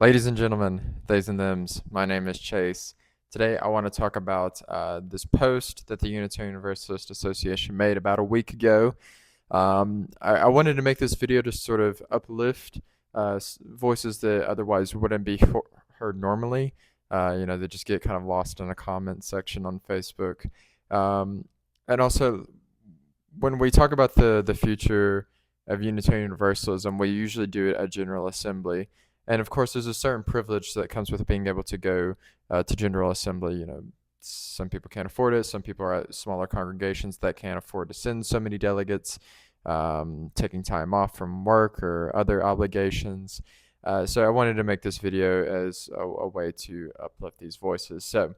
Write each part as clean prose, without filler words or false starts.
Ladies and gentlemen, theys and thems, my name is Chase. Today I want to talk about this post that the Unitarian Universalist Association made about a week ago. I wanted to make this video to sort of uplift voices that otherwise wouldn't be heard normally. They just get kind of lost in a comment section on Facebook. Um, and also, when we talk about the future of Unitarian Universalism, we usually do it at General Assembly. And of course, there's a certain privilege that comes with being able to go to General Assembly. Some people can't afford it. Some people are at smaller congregations that can't afford to send so many delegates, taking time off from work or other obligations. So I wanted to make this video as a way to uplift these voices. So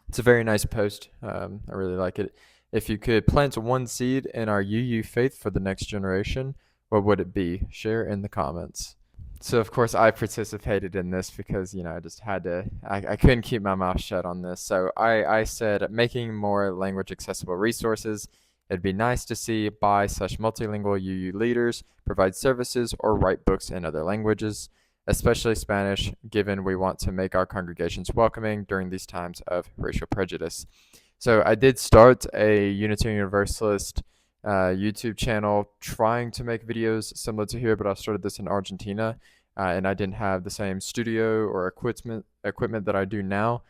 it's a very nice post. I really like it. If you could plant one seed in our UU faith for the next generation, what would it be? Share in the comments. So of course I participated in this because I just had to. I couldn't keep my mouth shut on this. So I said making more language accessible resources. It'd be nice to see multilingual UU leaders provide services or write books in other languages, especially Spanish, given we want to make our congregations welcoming during these times of racial prejudice. So I did start a Unitarian Universalist YouTube channel trying to make videos similar to here, but I started this in Argentina, and I didn't have the same studio or equipment that I do now.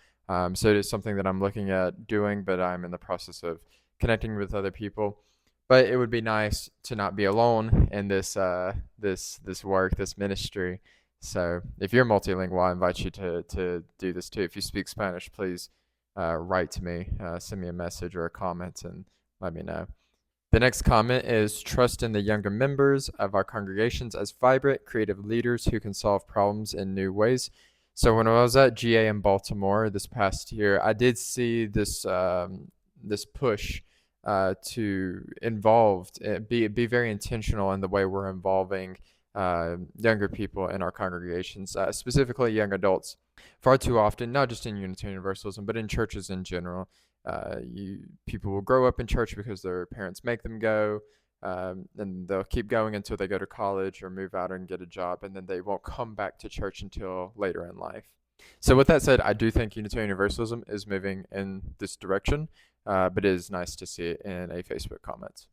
So it is something that I'm looking at doing, but I'm in the process of connecting with other people. But it would be nice to not be alone in this work, this ministry. So if you're multilingual, I invite you to do this too. If you speak Spanish, please write to me, send me a message or a comment, and let me know. The next comment is trust in the younger members of our congregations as vibrant, creative leaders who can solve problems in new ways. So when I was at GA in Baltimore this past year, I did see this push to be very intentional in the way we're involving younger people in our congregations, specifically young adults. Far too often, not just in Unitarian Universalism, but in churches in general, people will grow up in church because their parents make them go, and they'll keep going until they go to college or move out and get a job, and then they won't come back to church until later in life. So with that said, I do think Unitarian Universalism is moving in this direction, but it is nice to see it in a Facebook comment.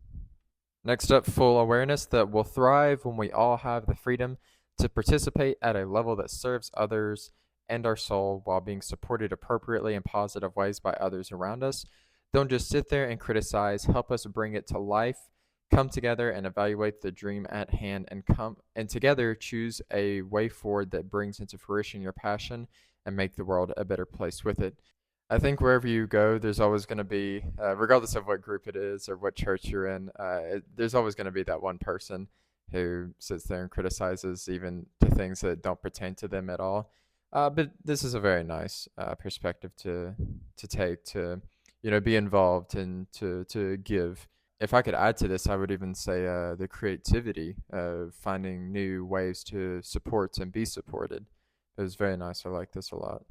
Next up, full awareness that we'll thrive when we all have the freedom to participate at a level that serves others and our soul while being supported appropriately in positive ways by others around us. Don't just sit there and criticize, help us bring it to life. Come together and evaluate the dream at hand and together choose a way forward that brings into fruition your passion and make the world a better place with it. I think wherever you go, there's always going to be, regardless of what group it is or what church you're in, there's always going to be that one person who sits there and criticizes even to things that don't pertain to them at all. But this is a very nice perspective to take, to be involved and to give. If I could add to this, I would even say the creativity of finding new ways to support and be supported. It was very nice. I like this a lot.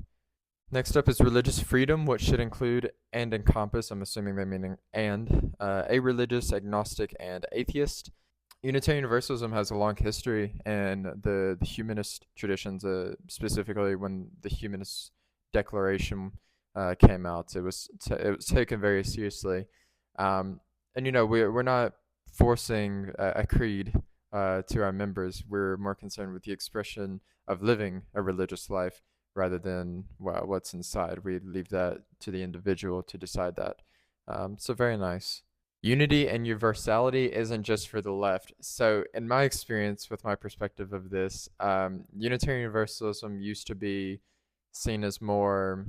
Next up is religious freedom, which should include and encompass, I'm assuming they mean a religious, agnostic, and atheist. Unitarian Universalism has a long history in the humanist traditions, specifically when the Humanist Declaration came out. It was taken very seriously. And we're not forcing a creed to our members. We're more concerned with the expression of living a religious life rather than what's inside. We leave that to the individual to decide that. So very nice. Unity and universality isn't just for the left. So in my experience with my perspective of this, Unitarian Universalism used to be seen as more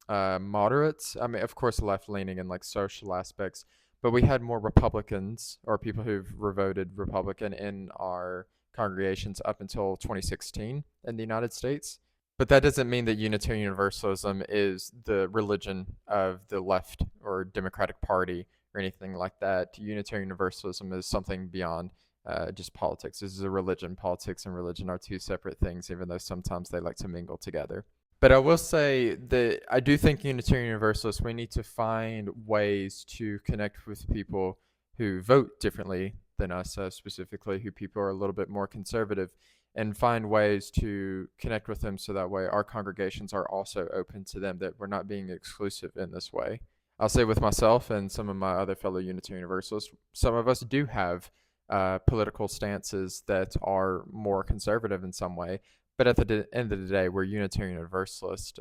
moderate. I mean, of course, left-leaning in like social aspects, but we had more Republicans or people who've voted Republican in our congregations up until 2016 in the United States. But that doesn't mean that Unitarian Universalism is the religion of the left or Democratic Party or anything like that. Unitarian Universalism is something beyond just politics. This is a religion. Politics and religion are two separate things, even though sometimes they like to mingle together. But I will say that I do think Unitarian Universalists, we need to find ways to connect with people who vote differently than us, specifically who people are a little bit more conservative. and find ways to connect with them so that way our congregations are also open to them, that we're not being exclusive in this way. I'll say with myself and some of my other fellow Unitarian Universalists, some of us do have political stances that are more conservative in some way, but at the end of the day, we're Unitarian Universalist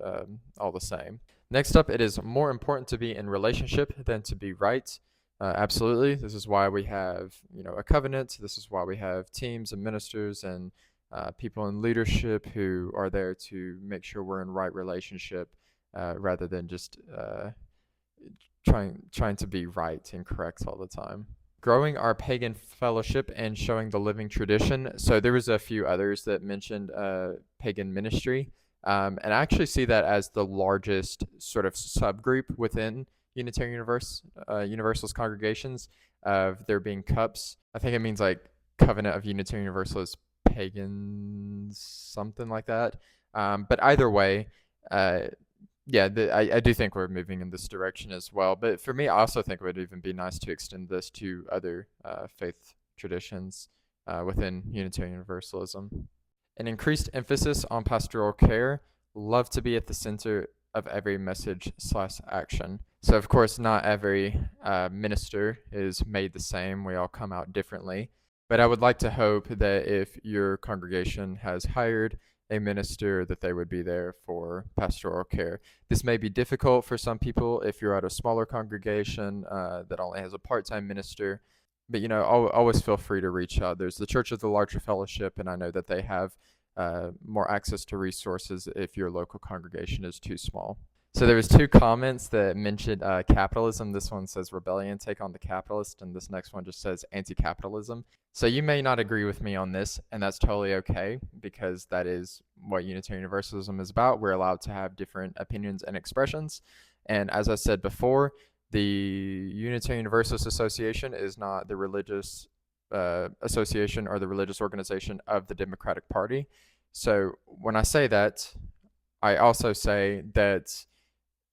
all the same. Next up, it is more important to be in relationship than to be right. Absolutely. This is why we have, a covenant. This is why we have teams and ministers and people in leadership who are there to make sure we're in right relationship, rather than just trying to be right and correct all the time. Growing our pagan fellowship and showing the living tradition. So there was a few others that mentioned pagan ministry, and I actually see that as the largest sort of subgroup within Unitarian Universalist congregations, of there being cups. I think it means like Covenant of Unitarian Universalist Pagans, something like that. But either way, uh, yeah, I do think we're moving in this direction as well. But for me, I also think it would even be nice to extend this to other faith traditions within Unitarian Universalism. An increased emphasis on pastoral care. Love to be at the center of every message/action. So, of course, not every minister is made the same. We all come out differently. But I would like to hope that if your congregation has hired a minister, that they would be there for pastoral care. This may be difficult for some people if you're at a smaller congregation that only has a part-time minister, but always feel free to reach out. There's the Church of the Larger Fellowship, and I know that they have more access to resources if your local congregation is too small. So there was two comments that mentioned capitalism. This one says rebellion, take on the capitalist, and this next one just says anti-capitalism. So you may not agree with me on this, and that's totally okay, because that is what Unitarian Universalism is about. We're allowed to have different opinions and expressions. And as I said before, the Unitarian Universalist Association is not the religious association or the religious organization of the Democratic Party. So when I say that, I also say that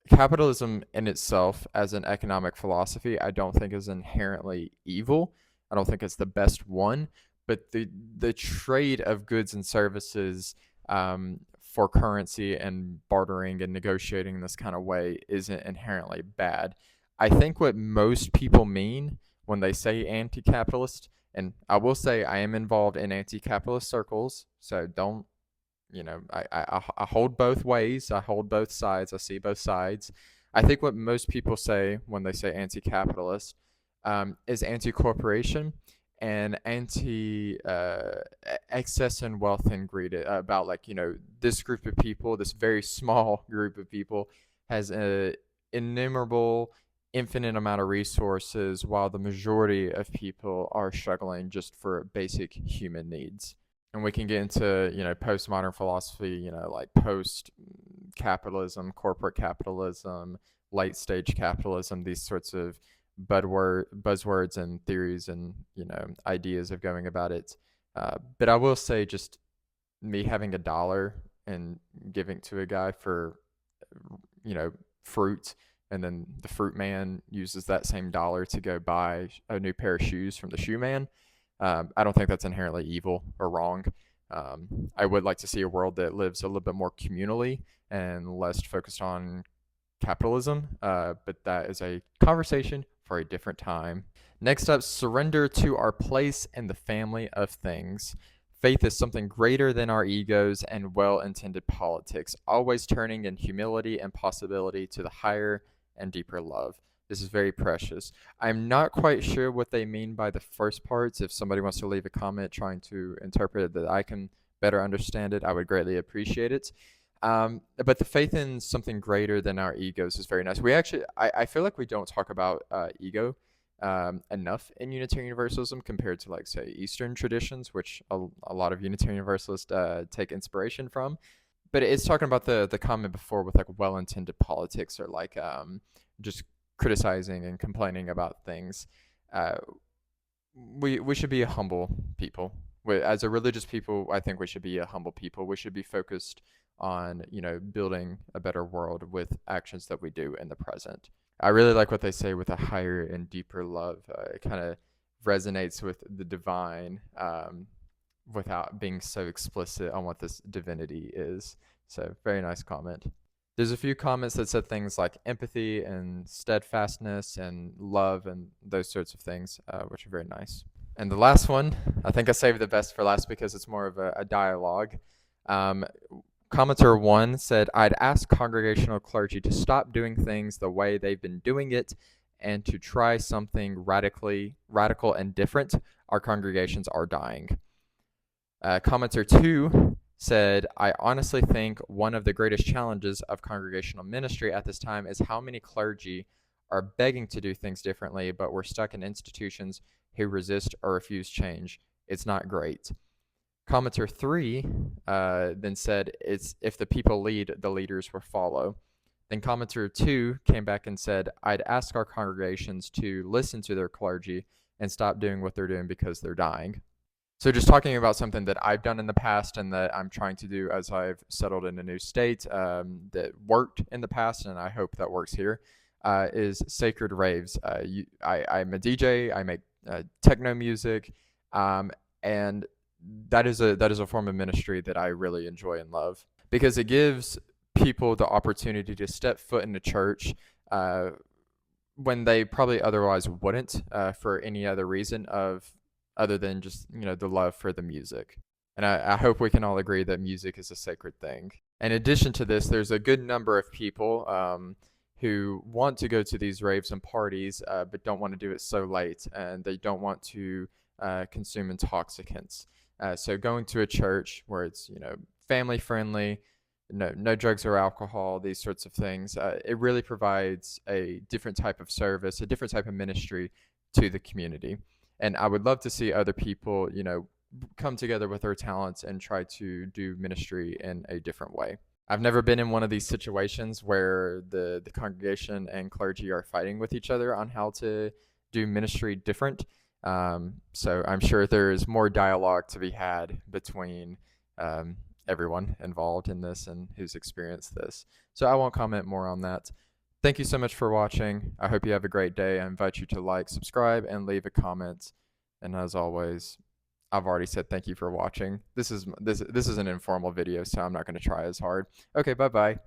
capitalism in itself as an economic philosophy, I don't think is inherently evil. I don't think it's the best one, but the trade of goods and services for currency and bartering and negotiating in this kind of way isn't inherently bad. I think what most people mean when they say anti-capitalist, and I will say I am involved in anti-capitalist circles, so don't, I hold both ways. I hold both sides. I see both sides. I think what most people say when they say anti-capitalist is anti-corporation and anti-excess and wealth and greed. About this group of people, this very small group of people, has an innumerable, infinite amount of resources, while the majority of people are struggling just for basic human needs. And we can get into postmodern philosophy, like post capitalism, corporate capitalism, late stage capitalism, these sorts of buzzwords and theories and ideas of going about it. But I will say, just me having $1 and giving to a guy for fruit, and then the fruit man uses that same dollar to go buy a new pair of shoes from the shoe man. I don't think that's inherently evil or wrong. I would like to see a world that lives a little bit more communally and less focused on capitalism, but that is a conversation for a different time. Next up, surrender to our place in the family of things. Faith is something greater than our egos and well-intended politics, always turning in humility and possibility to the higher and deeper love. This is very precious. I'm not quite sure what they mean by the first parts. If somebody wants to leave a comment trying to interpret it that I can better understand it, I would greatly appreciate it. But the faith in something greater than our egos is very nice. I feel like we don't talk about ego enough in Unitarian Universalism compared to, like, say, Eastern traditions, which a lot of Unitarian Universalists take inspiration from. But it's talking about the comment before with, like, well-intended politics, or like just criticizing and complaining about things. We should be a humble people. As a religious people, I think we should be a humble people. We should be focused on building a better world with actions that we do in the present. I really like what they say with a higher and deeper love. It kind of resonates with the divine, without being so explicit on what this divinity is. So, very nice comment. There's a few comments that said things like empathy and steadfastness and love and those sorts of things, which are very nice. And the last one, I think I saved the best for last because it's more of a dialogue. Um, Commenter 1 said, I'd ask congregational clergy to stop doing things the way they've been doing it and to try something radical and different. Our congregations are dying. Commenter 2 said, I honestly think one of the greatest challenges of congregational ministry at this time is how many clergy are begging to do things differently, but we're stuck in institutions who resist or refuse change. It's not great. Commenter 3 then said, it's if the people lead, the leaders will follow. Then commenter 2 came back and said, I'd ask our congregations to listen to their clergy and stop doing what they're doing because they're dying. So just talking about something that I've done in the past and that I'm trying to do as I've settled in a new state that worked in the past and I hope that works here is sacred raves. I'm a DJ. I make techno music, and that is a form of ministry that I really enjoy and love because it gives people the opportunity to step foot in a church when they probably otherwise wouldn't for any other reason other than just the love for the music. And I hope we can all agree that music is a sacred thing. In addition to this, there's a good number of people who want to go to these raves and parties but don't want to do it so late, and they don't want to consume intoxicants. So going to a church where it's family friendly, no drugs or alcohol, these sorts of things, it really provides a different type of service, a different type of ministry to the community. And I would love to see other people, come together with their talents and try to do ministry in a different way. I've never been in one of these situations where the congregation and clergy are fighting with each other on how to do ministry different. So I'm sure there is more dialogue to be had between everyone involved in this and who's experienced this. So I won't comment more on that. Thank you so much for watching. I hope you have a great day. I invite you to like, subscribe, and leave a comment. And as always, I've already said thank you for watching. This is an informal video, so I'm not going to try as hard. Okay, bye-bye.